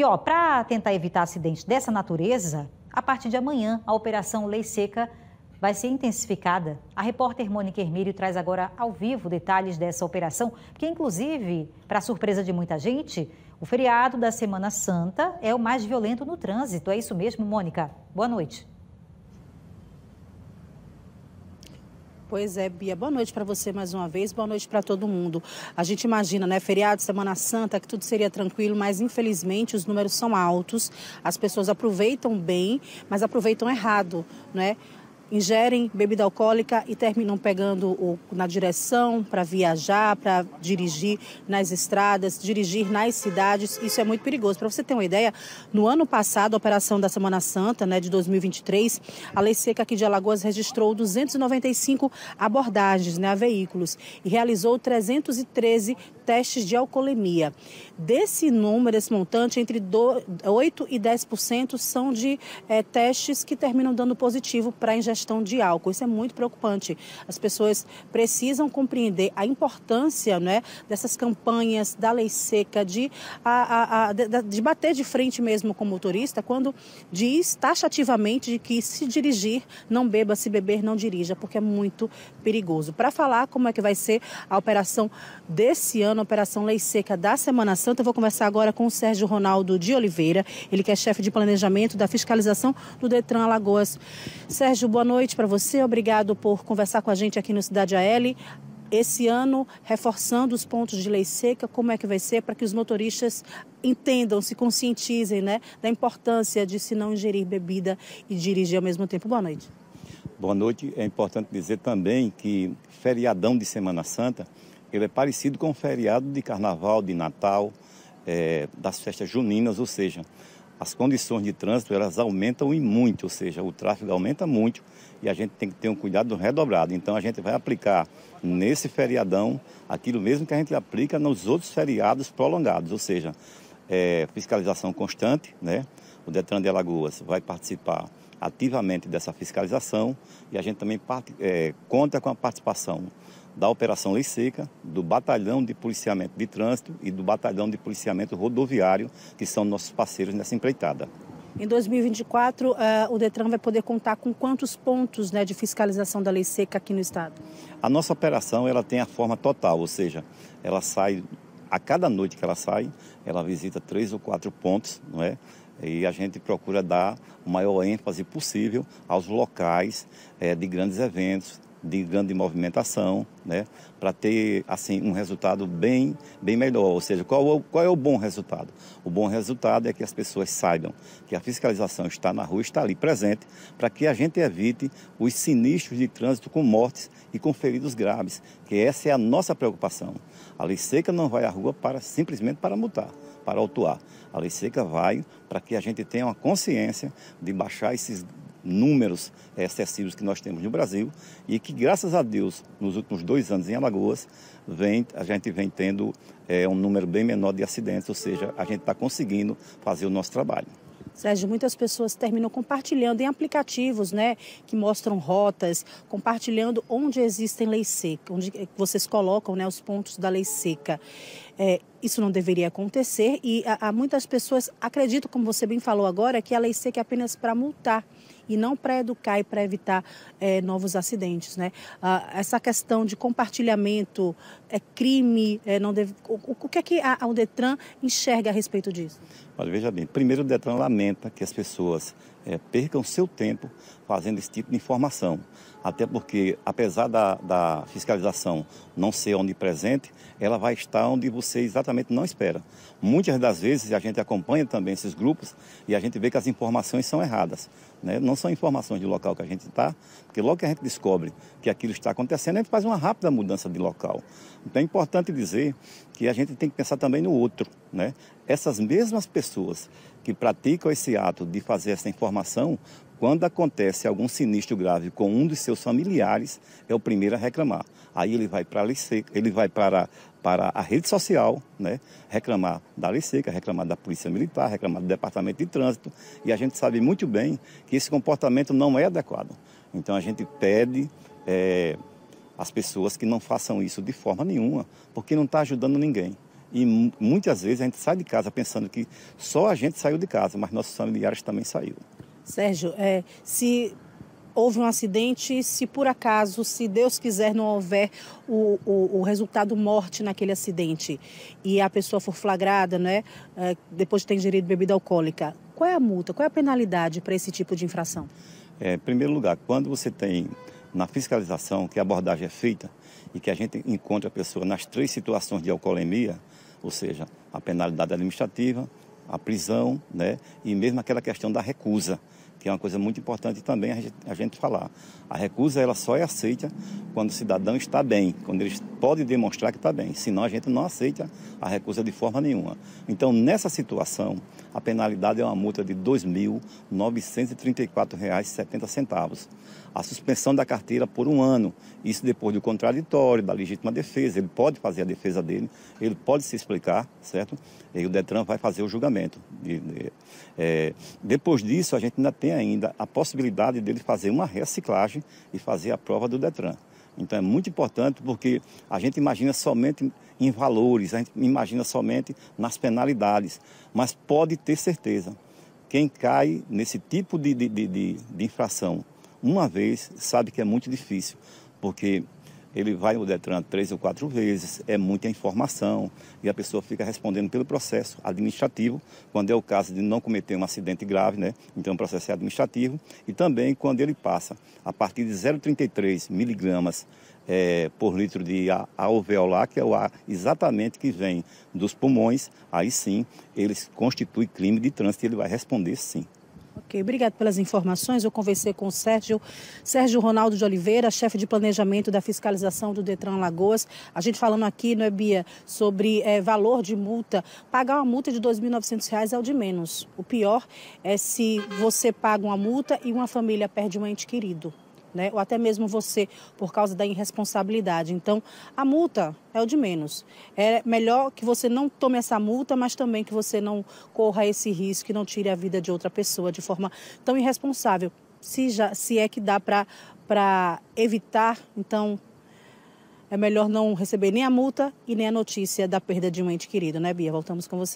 E ó, para tentar evitar acidentes dessa natureza, a partir de amanhã a Operação Lei Seca vai ser intensificada. A repórter Mônica Hermílio traz agora ao vivo detalhes dessa operação, que inclusive, para surpresa de muita gente, o feriado da Semana Santa é o mais violento no trânsito. É isso mesmo, Mônica? Boa noite. Pois é, Bia. Boa noite para você mais uma vez, boa noite para todo mundo. A gente imagina, né, feriado, Semana Santa, que tudo seria tranquilo, mas infelizmente os números são altos, as pessoas aproveitam bem, mas aproveitam errado, né? Ingerem bebida alcoólica e terminam pegando na direção para viajar, para dirigir nas estradas, dirigir nas cidades. Isso é muito perigoso. Para você ter uma ideia, no ano passado, a operação da Semana Santa, né, de 2023, a Lei Seca aqui de Alagoas registrou 295 abordagens, né, a veículos e realizou 313 testes de alcoolemia. Desse número, esse montante, entre 8% e 10% são de testes que terminam dando positivo para a ingestão de álcool. Isso é muito preocupante. As pessoas precisam compreender a importância, né, dessas campanhas da Lei Seca, de bater de frente mesmo com o motorista, quando diz taxativamente de que se dirigir, não beba, se beber, não dirija, porque é muito perigoso. Para falar como é que vai ser a operação desse ano, a Operação Lei Seca da Semana Santa, eu vou conversar agora com o Sérgio Ronaldo de Oliveira, ele que é chefe de planejamento da fiscalização do Detran Alagoas. Sérgio, boa noite para você, obrigado por conversar com a gente aqui no Cidade AL. Esse ano, reforçando os pontos de Lei Seca, como é que vai ser para que os motoristas entendam, se conscientizem, né, da importância de se não ingerir bebida e dirigir ao mesmo tempo. Boa noite. Boa noite. É importante dizer também que feriadão de Semana Santa, ele é parecido com o feriado de Carnaval, de Natal, das festas juninas, ou seja, as condições de trânsito elas aumentam e muito, ou seja, o tráfego aumenta muito e a gente tem que ter um cuidado redobrado. Então a gente vai aplicar nesse feriadão aquilo mesmo que a gente aplica nos outros feriados prolongados, ou seja, fiscalização constante, né? O Detran de Alagoas vai participar ativamente dessa fiscalização e a gente também conta com a participação da Operação Lei Seca, do Batalhão de Policiamento de Trânsito e do Batalhão de Policiamento Rodoviário, que são nossos parceiros nessa empreitada. Em 2024, o Detran vai poder contar com quantos pontos, né, de fiscalização da Lei Seca aqui no estado? A nossa operação ela tem a forma total, ou seja, ela sai, a cada noite que ela sai, ela visita 3 ou 4 pontos, não é? E a gente procura dar o maior ênfase possível aos locais de grandes eventos, de grande movimentação, né, para ter assim um resultado bem melhor. Ou seja, qual é o bom resultado? O bom resultado é que as pessoas saibam que a fiscalização está na rua, está ali presente, para que a gente evite os sinistros de trânsito com mortes e com feridos graves, que essa é a nossa preocupação. A Lei Seca não vai à rua simplesmente para multar, para autuar. A Lei Seca vai para que a gente tenha uma consciência de baixar esses números excessivos que nós temos no Brasil e que, graças a Deus, nos últimos 2 anos em Alagoas, a gente vem tendo um número bem menor de acidentes, ou seja, a gente está conseguindo fazer o nosso trabalho. Sérgio, muitas pessoas terminam compartilhando em aplicativos, né, que mostram rotas, compartilhando onde existem leis secas, onde vocês colocam, né, os pontos da Lei Seca. Isso não deveria acontecer e muitas pessoas acreditam, como você bem falou agora, que a Lei Seca é apenas para multar e não para educar e para evitar novos acidentes, né? Essa questão de compartilhamento é crime, o que é que o Detran enxerga a respeito disso? Olha, veja bem, primeiro o Detran lamenta que as pessoas percam seu tempo fazendo esse tipo de informação. Até porque, apesar da fiscalização não ser onipresente, ela vai estar onde você exatamente não espera. Muitas das vezes a gente acompanha também esses grupos e a gente vê que as informações são erradas, né? Não são informações do local que a gente está, porque logo que a gente descobre que aquilo está acontecendo, a gente faz uma rápida mudança de local. Então é importante dizer que a gente tem que pensar também no outro, né? Essas mesmas pessoas que praticam esse ato de fazer essa informação, quando acontece algum sinistro grave com um dos seus familiares, é o primeiro a reclamar. Aí ele vai para a Lei Seca, ele vai para a rede social, né, reclamar da Lei Seca, reclamar da Polícia Militar, reclamar do Departamento de Trânsito, e a gente sabe muito bem que esse comportamento não é adequado. Então a gente pede às pessoas que não façam isso de forma nenhuma, porque não está ajudando ninguém. E muitas vezes a gente sai de casa pensando que só a gente saiu de casa, mas nossos familiares também saíram. Sérgio, se houve um acidente, se por acaso, se Deus quiser, não houver o resultado morte naquele acidente e a pessoa for flagrada, né, depois de ter ingerido bebida alcoólica, qual é a multa, qual é a penalidade para esse tipo de infração? Em primeiro lugar, quando você tem na fiscalização que a abordagem é feita e que a gente encontra a pessoa nas 3 situações de alcoolemia, ou seja, a penalidade administrativa, a prisão, né, e mesmo aquela questão da recusa, que é uma coisa muito importante também a gente falar. A recusa ela só é aceita quando o cidadão está bem, quando ele pode demonstrar que está bem. Senão a gente não aceita a recusa de forma nenhuma. Então, nessa situação, a penalidade é uma multa de R$ 2.934,70. A suspensão da carteira por 1 ano. Isso depois do contraditório, da legítima defesa. Ele pode fazer a defesa dele, ele pode se explicar, certo? E o Detran vai fazer o julgamento. Depois disso, a gente ainda tem a possibilidade dele fazer uma reciclagem e fazer a prova do Detran. Então é muito importante porque a gente imagina somente em valores, a gente imagina somente nas penalidades, mas pode ter certeza, quem cai nesse tipo de infração uma vez sabe que é muito difícil, porque ele vai ao Detran 3 ou 4 vezes, é muita informação e a pessoa fica respondendo pelo processo administrativo, quando é o caso de não cometer um acidente grave, né? Então o processo é administrativo, e também quando ele passa a partir de 0,33 miligramas por litro de alveolar, que é o ar exatamente que vem dos pulmões, aí sim ele constitui crime de trânsito e ele vai responder sim. Ok, obrigado pelas informações. Eu conversei com o Sérgio Ronaldo de Oliveira, chefe de planejamento da fiscalização do Detran Alagoas. A gente falando aqui, não é, Bia, sobre valor de multa. Pagar uma multa de R$ 2.900 é o de menos. O pior é se você paga uma multa e uma família perde um ente querido, né? Ou até mesmo você, por causa da irresponsabilidade. Então, a multa é o de menos. É melhor que você não tome essa multa, mas também que você não corra esse risco e não tire a vida de outra pessoa de forma tão irresponsável. Se é que dá para evitar, então é melhor não receber nem a multa e nem a notícia da perda de um ente querido, né, Bia? Voltamos com você.